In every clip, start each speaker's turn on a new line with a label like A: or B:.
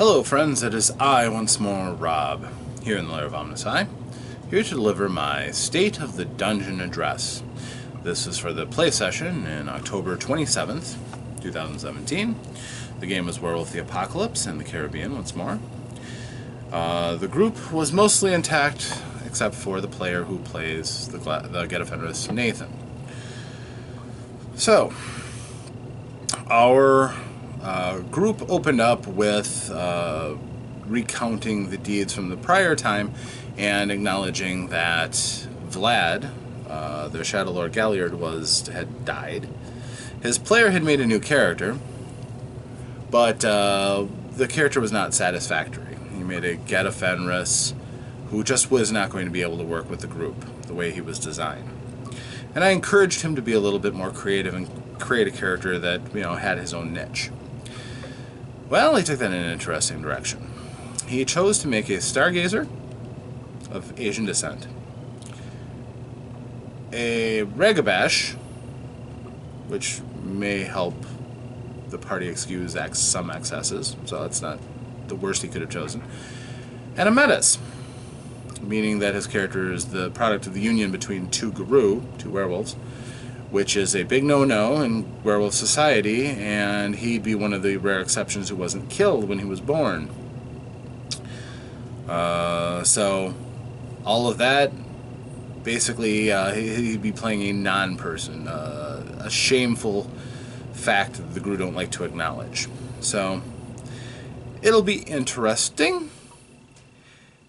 A: Hello friends, it is I once more, Rob, here in the lair of OmnusI, here to deliver my State of the Dungeon address. This is for the play session in October 27th, 2017. The game was Werewolf the Apocalypse in the Caribbean once more. The group was mostly intact, except for the player who plays the Get Offender's Nathan. So, our group opened up with recounting the deeds from the prior time and acknowledging that Vlad, their Shadow Lord Galliard, had died. His player had made a new character, but the character was not satisfactory. He made a Get Offender's who just was not going to be able to work with the group the way he was designed. And I encouraged him to be a little bit more creative and create a character that, had his own niche. Well, he took that in an interesting direction. He chose to make a stargazer of Asian descent, a ragabash, which may help the party excuse some excesses, so that's not the worst he could have chosen, and a metis, meaning that his character is the product of the union between two werewolves, which is a big no-no in werewolf society, and he'd be one of the rare exceptions who wasn't killed when he was born. So, all of that, basically, he'd be playing a non-person, a shameful fact that the group don't like to acknowledge. So, it'll be interesting.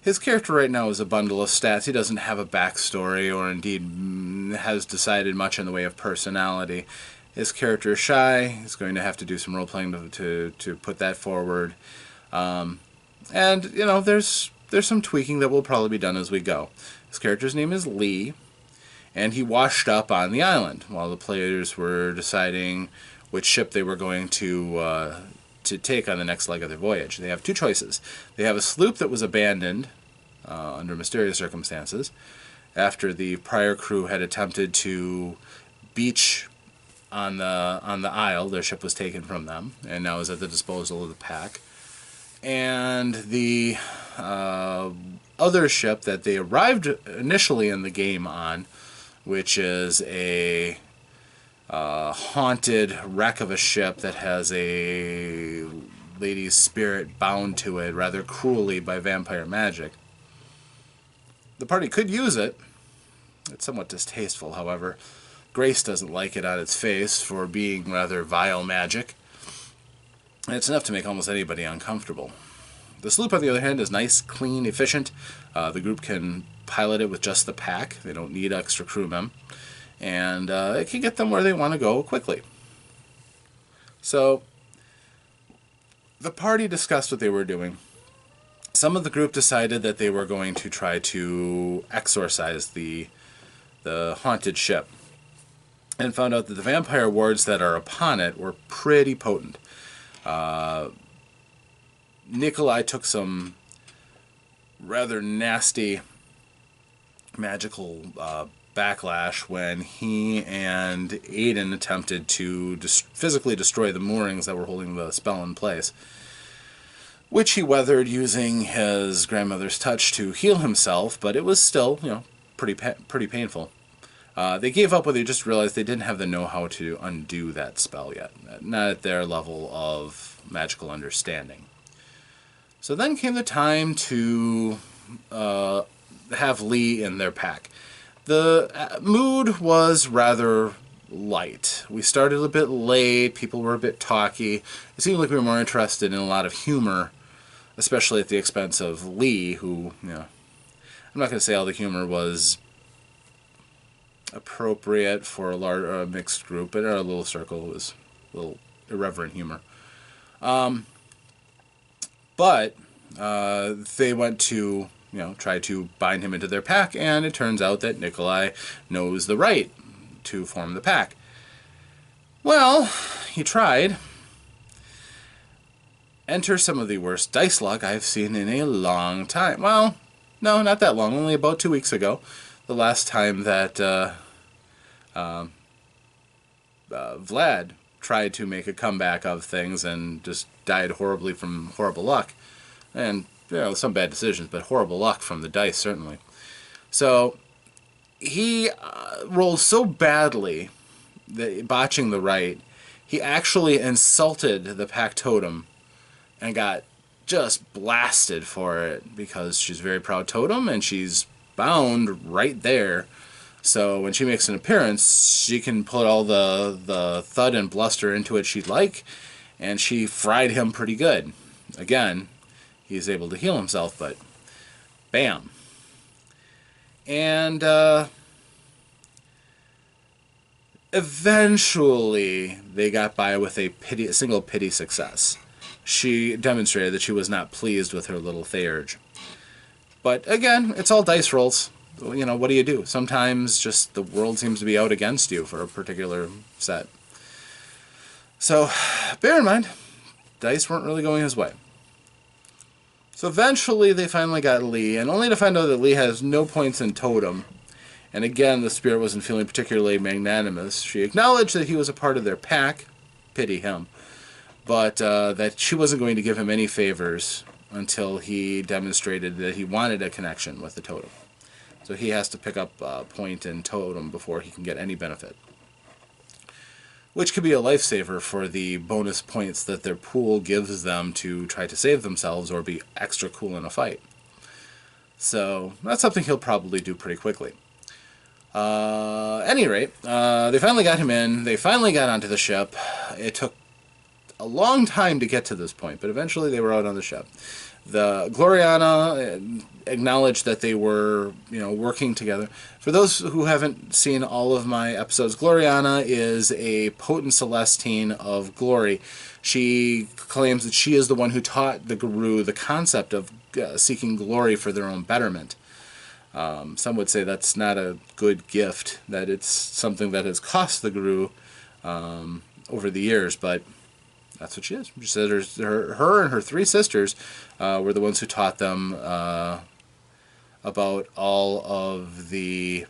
A: His character right now is a bundle of stats. He doesn't have a backstory or indeed has decided much in the way of personality. His character is shy. He's going to have to do some role-playing to put that forward. And, there's some tweaking that will probably be done as we go. His character's name is Lee, and he washed up on the island while the players were deciding which ship they were going to take on the next leg of their voyage. They have two choices. They have a sloop that was abandoned under mysterious circumstances after the prior crew had attempted to beach on the isle. Their ship was taken from them and now is at the disposal of the pack. And the other ship that they arrived initially in the game on, which is a haunted wreck of a ship that has a lady's spirit bound to it rather cruelly by vampire magic. The party could use it. It's somewhat distasteful, however. Grace doesn't like it on its face for being rather vile magic. And it's enough to make almost anybody uncomfortable. The sloop, on the other hand, is nice, clean, efficient. The group can pilot it with just the pack. They don't need extra crewmen. And it can get them where they want to go quickly. So, the party discussed what they were doing. Some of the group decided that they were going to try to exorcise the haunted ship, and found out that the vampire wards that are upon it were pretty potent. Nikolai took some rather nasty magical backlash when he and Aiden attempted to physically destroy the moorings that were holding the spell in place, which he weathered using his grandmother's touch to heal himself, but it was still, pretty painful. They gave up when they just realized they didn't have the know-how to undo that spell yet, not at their level of magical understanding. So then came the time to have Lee in their pack. The mood was rather light. We started a bit late, people were a bit talky. It seemed like we were more interested in a lot of humor, especially at the expense of Lee, who, I'm not going to say all the humor was appropriate for a mixed group, but in our little circle it was a little irreverent humor. But they went to try to bind him into their pack, and it turns out that Nikolai knows the right to form the pack. Well, he tried. Enter some of the worst dice luck I've seen in a long time. Well, no, not that long, only about 2 weeks ago. The last time that Vlad tried to make a comeback of things and just died horribly from horrible luck. And, some bad decisions, but horrible luck from the dice, certainly. So he rolled so badly, botching the right, he actually insulted the pack totem and got just blasted for it, because she's a very proud totem and she's bound right there. So when she makes an appearance, she can put all the thud and bluster into it she'd like, and she fried him pretty good. Again, he's able to heal himself, but bam. And eventually they got by with a single pity success. She demonstrated that she was not pleased with her little Theurge. But again, it's all dice rolls. What do you do? Sometimes just the world seems to be out against you for a particular set. So bear in mind, dice weren't really going his way. So eventually they finally got Lee, and only to find out that Lee has no points in totem. And again, the spirit wasn't feeling particularly magnanimous. She acknowledged that he was a part of their pack, pity him, but that she wasn't going to give him any favors until he demonstrated that he wanted a connection with the totem. So he has to pick up a point in totem before he can get any benefit, which could be a lifesaver for the bonus points that their pool gives them to try to save themselves or be extra cool in a fight. So that's something he'll probably do pretty quickly. At any rate, they finally got him in. They finally got onto the ship. It took a long time to get to this point, but eventually they were out on the ship. The Gloriana acknowledged that they were, working together. For those who haven't seen all of my episodes, Gloriana is a potent Celestine of glory. She claims that she is the one who taught the Guru the concept of seeking glory for their own betterment. Some would say that's not a good gift, that it's something that has cost the Guru over the years, but that's what she is. She said her and her three sisters were the ones who taught them about all of the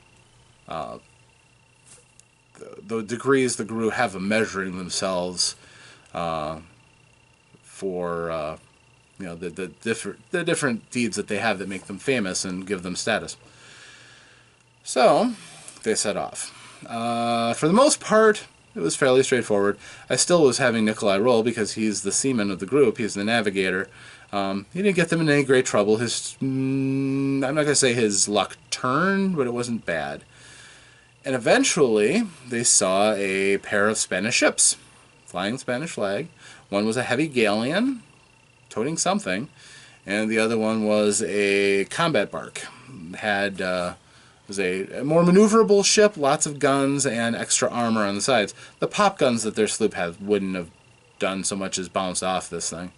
A: degrees the Guru have of measuring themselves for the different deeds that they have that make them famous and give them status. So they set off. For the most part, it was fairly straightforward. I still was having Nikolai roll because he's the seaman of the group. He's the navigator. He didn't get them in any great trouble. I'm not going to say his luck turned, but it wasn't bad. And eventually, they saw a pair of Spanish ships, flying Spanish flag. One was a heavy galleon, toting something, and the other one was a combat bark. Was a more maneuverable ship, lots of guns and extra armor on the sides. The pop guns that their sloop had wouldn't have done so much as bounce off this thing.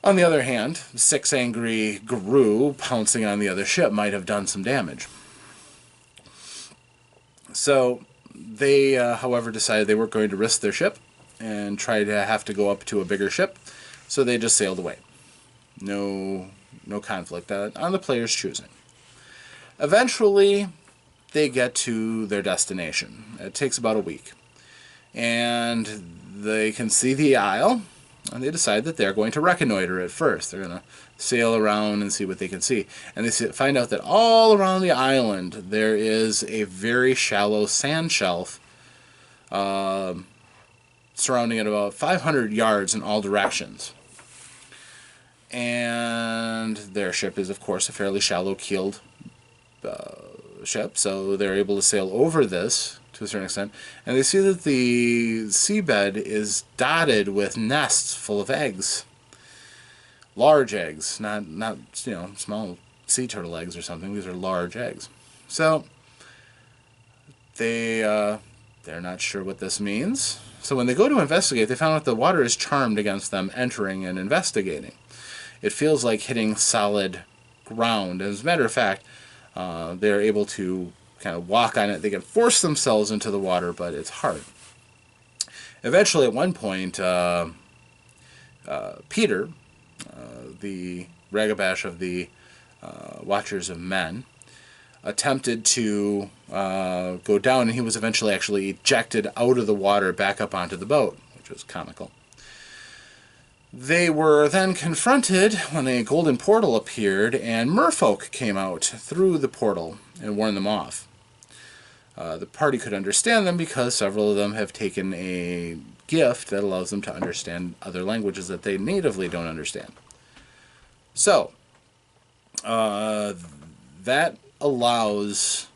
A: On the other hand, 6 angry Guru pouncing on the other ship might have done some damage. So they, however, decided they weren't going to risk their ship and try to have to go up to a bigger ship, so they just sailed away. No conflict on the player's choosing. Eventually, they get to their destination. It takes about a week. And they can see the isle, and they decide that they're going to reconnoiter it first. They're going to sail around and see what they can see. And they find out that all around the island, there is a very shallow sand shelf surrounding it about 500 yards in all directions. And their ship is, of course, a fairly shallow-keeled ship, so they're able to sail over this to a certain extent, and they see that the seabed is dotted with nests full of eggs, large eggs, not small sea turtle eggs or something. These are large eggs. So they're not sure what this means. So when they go to investigate, they found out the water is charmed against them entering and investigating. It feels like hitting solid ground. As a matter of fact, they're able to kind of walk on it. They can force themselves into the water, but it's hard. Eventually, at one point, Peter, the Ragabash of the Watchers of Men, attempted to go down, and he was eventually actually ejected out of the water back up onto the boat, which was comical. They were then confronted when a golden portal appeared, and merfolk came out through the portal and warned them off. The party could understand them because several of them have taken a gift that allows them to understand other languages that they natively don't understand. So, that allows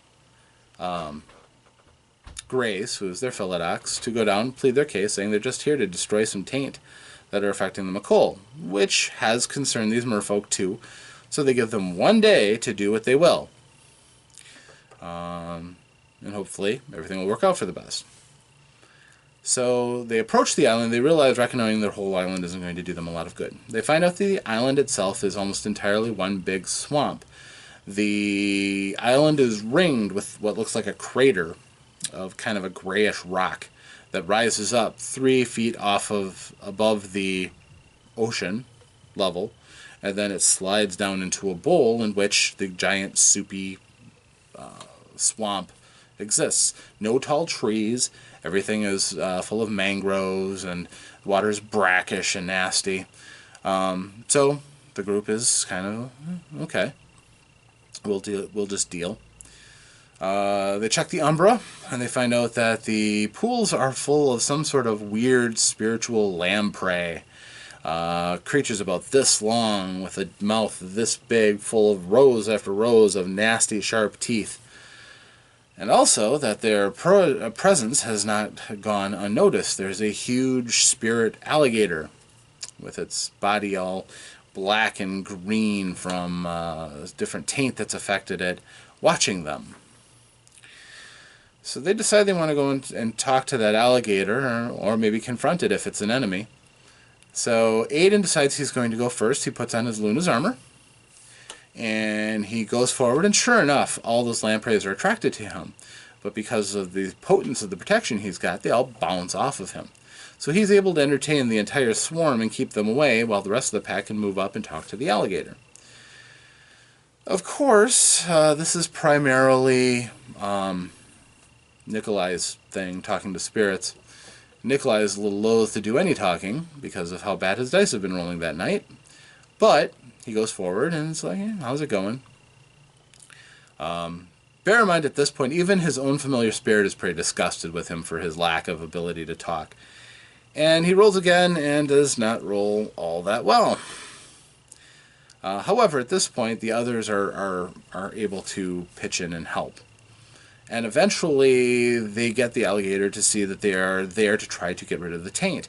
A: Grace, who is their Philodox, to go down and plead their case, saying they're just here to destroy some taint that are affecting the McColl, which has concerned these merfolk too, so they give them 1 day to do what they will. And hopefully everything will work out for the best. So they approach the island. They realize reconnoitering their whole island isn't going to do them a lot of good. They find out that the island itself is almost entirely one big swamp. The island is ringed with what looks like a crater of kind of a grayish rock that rises up 3 feet above the ocean level, and then it slides down into a bowl in which the giant soupy swamp exists. No tall trees. Everything is full of mangroves, and the water is brackish and nasty. So the group is kind of okay. We'll just deal. They check the Umbra, and they find out that the pools are full of some sort of weird spiritual lamprey. Creatures about this long, with a mouth this big, full of rows after rows of nasty, sharp teeth. And also that their presence has not gone unnoticed. There's a huge spirit alligator with its body all black and green from different taint that's affected it, watching them. So they decide they want to go and talk to that alligator, or maybe confront it if it's an enemy. So Aiden decides he's going to go first. He puts on his Luna's armor, and he goes forward, and sure enough, all those lampreys are attracted to him. But because of the potence of the protection he's got, they all bounce off of him. So he's able to entertain the entire swarm and keep them away, while the rest of the pack can move up and talk to the alligator. Of course, this is primarily Nikolai's thing, talking to spirits. Nikolai is a little loath to do any talking because of how bad his dice have been rolling that night. But he goes forward and it's like, hey, how's it going? Bear in mind at this point, even his own familiar spirit is pretty disgusted with him for his lack of ability to talk. And he rolls again and does not roll all that well. However, at this point, the others are able to pitch in and help. And eventually, they get the alligator to see that they are there to try to get rid of the taint.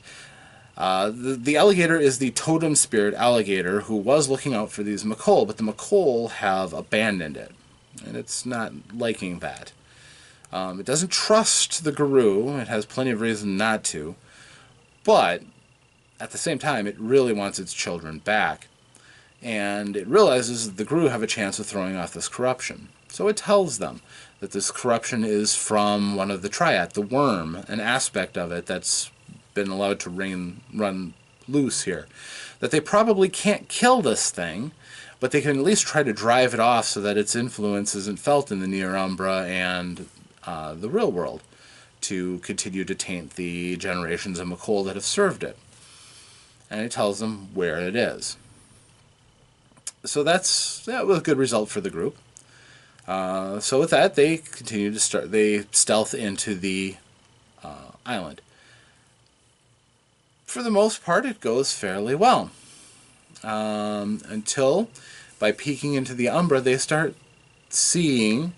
A: The alligator is the totem spirit alligator who was looking out for these McColl, but the McColl have abandoned it. And it's not liking that. It doesn't trust the Guru. It has plenty of reason not to. But, at the same time, it really wants its children back. And it realizes that the Guru have a chance of throwing off this corruption. So it tells them that this corruption is from one of the triad, the worm, an aspect of it that's been allowed to run loose here. That they probably can't kill this thing, but they can at least try to drive it off so that its influence isn't felt in the Near Umbra and the real world, to continue to taint the generations of McColl that have served it. And it tells them where it is. So that was a good result for the group. So with that, they continue to they stealth into the island. For the most part, it goes fairly well. Until, by peeking into the Umbra, they start seeing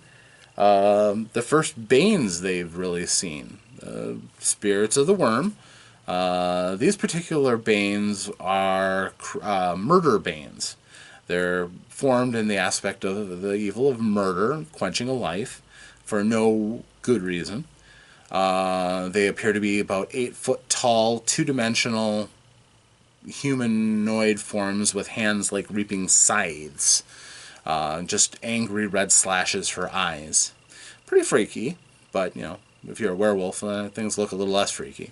A: the first Banes they've really seen. Spirits of the Worm. These particular Banes are murder Banes. They're formed in the aspect of the evil of murder, quenching a life, for no good reason. They appear to be about 8 foot tall, two-dimensional humanoid forms with hands like reaping scythes. Just angry red slashes for eyes. Pretty freaky, but, you know, if you're a werewolf, things look a little less freaky.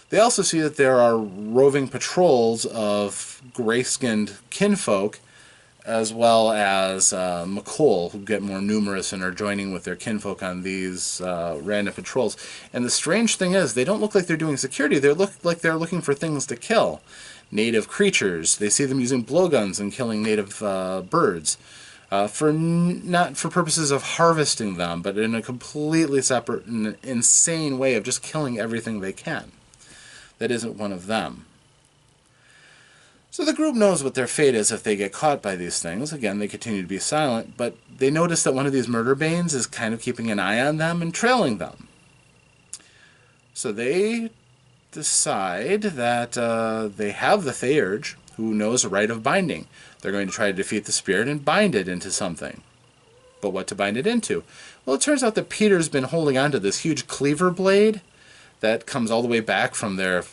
A: They also see that there are roving patrols of gray-skinned kinfolk as well as McColl, who get more numerous and are joining with their kinfolk on these random patrols. And the strange thing is, they don't look like they're doing security. They look like they're looking for things to kill. Native creatures. They see them using blowguns and killing native birds. Not for purposes of harvesting them, but in a completely separate and insane way of just killing everything they can. That isn't one of them. So the group knows what their fate is if they get caught by these things. Again, they continue to be silent, but they notice that one of these murder banes is kind of keeping an eye on them and trailing them. So they decide that they have the Theurge, who knows a rite of binding. They're going to try to defeat the spirit and bind it into something. But what to bind it into? Well, it turns out that Peter's been holding on to this huge cleaver blade that comes all the way back from their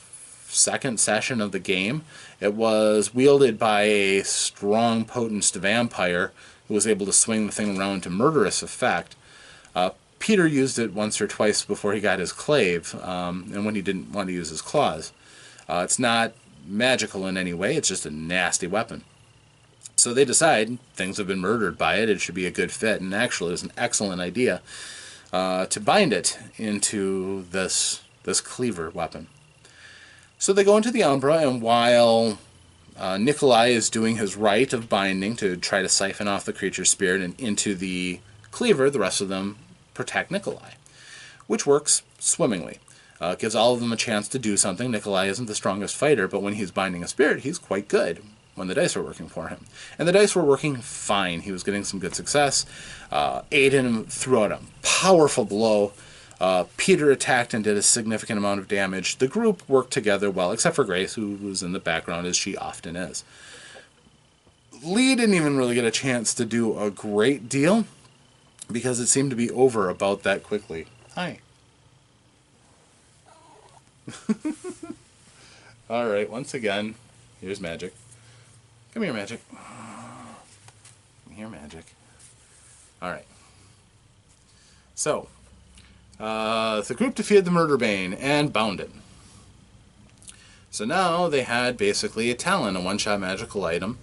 A: second session of the game. It was wielded by a strong, potent vampire who was able to swing the thing around to murderous effect. Peter used it once or twice before he got his clave, and when he didn't want to use his claws. It's not magical in any way, it's just a nasty weapon. So they decide things have been murdered by it, it should be a good fit, and actually it's an excellent idea to bind it into this cleaver weapon. So they go into the Umbra, and while Nikolai is doing his rite of binding to try to siphon off the creature's spirit and into the cleaver, the rest of them protect Nikolai, which works swimmingly. It gives all of them a chance to do something. Nikolai isn't the strongest fighter, but when he's binding a spirit, he's quite good when the dice were working for him. And the dice were working fine. He was getting some good success. Aiden threw out a powerful blow. Peter attacked and did a significant amount of damage. The group worked together well, except for Grace, who was in the background, as she often is. Lee didn't even really get a chance to do a great deal, because it seemed to be over about that quickly. Hi. Alright, once again, here's Magic. Come here, Magic. Come here, Magic. Alright. So, the group defeated the Murder Bane and bound it. So now they had basically a talent, a one-shot magical item,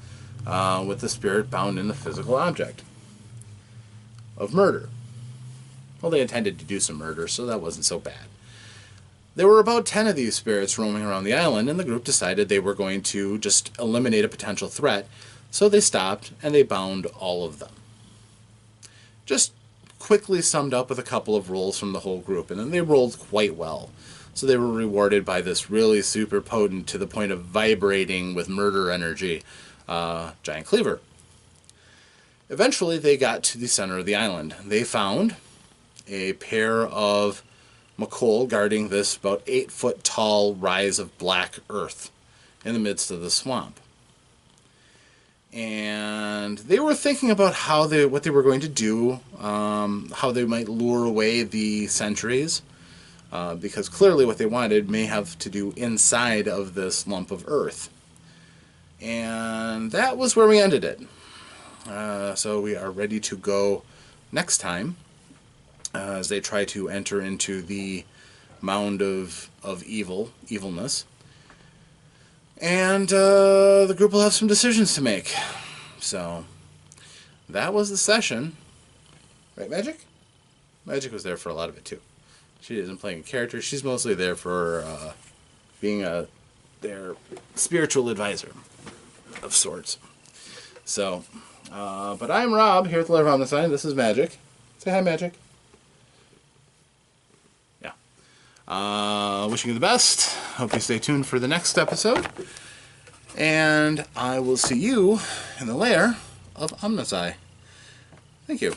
A: with the spirit bound in the physical object of murder. Well, they intended to do some murder, so that wasn't so bad. There were about 10 of these spirits roaming around the island, and the group decided they were going to just eliminate a potential threat, so they stopped and they bound all of them. Just quickly summed up with a couple of rolls from the whole group, and then they rolled quite well. So they were rewarded by this really super potent, to the point of vibrating with murder energy, giant cleaver. Eventually they got to the center of the island. They found a pair of McColl guarding this about 8-foot tall rise of black earth in the midst of the swamp. And they were thinking about what they were going to do, how they might lure away the sentries, because clearly what they wanted may have to do inside of this lump of earth. And that was where we ended it. So we are ready to go next time, as they try to enter into the mound of evilness. And the group will have some decisions to make. So that was the session. Right, Magic? Magic was there for a lot of it too. She isn't playing a character. She's mostly there for being their spiritual advisor of sorts. So, but I'm Rob, here at the Lair of OmnusI. This is Magic. Say hi, Magic. Yeah. Wishing you the best. Hope you stay tuned for the next episode. And I will see you in the Lair of OmnusI. Thank you.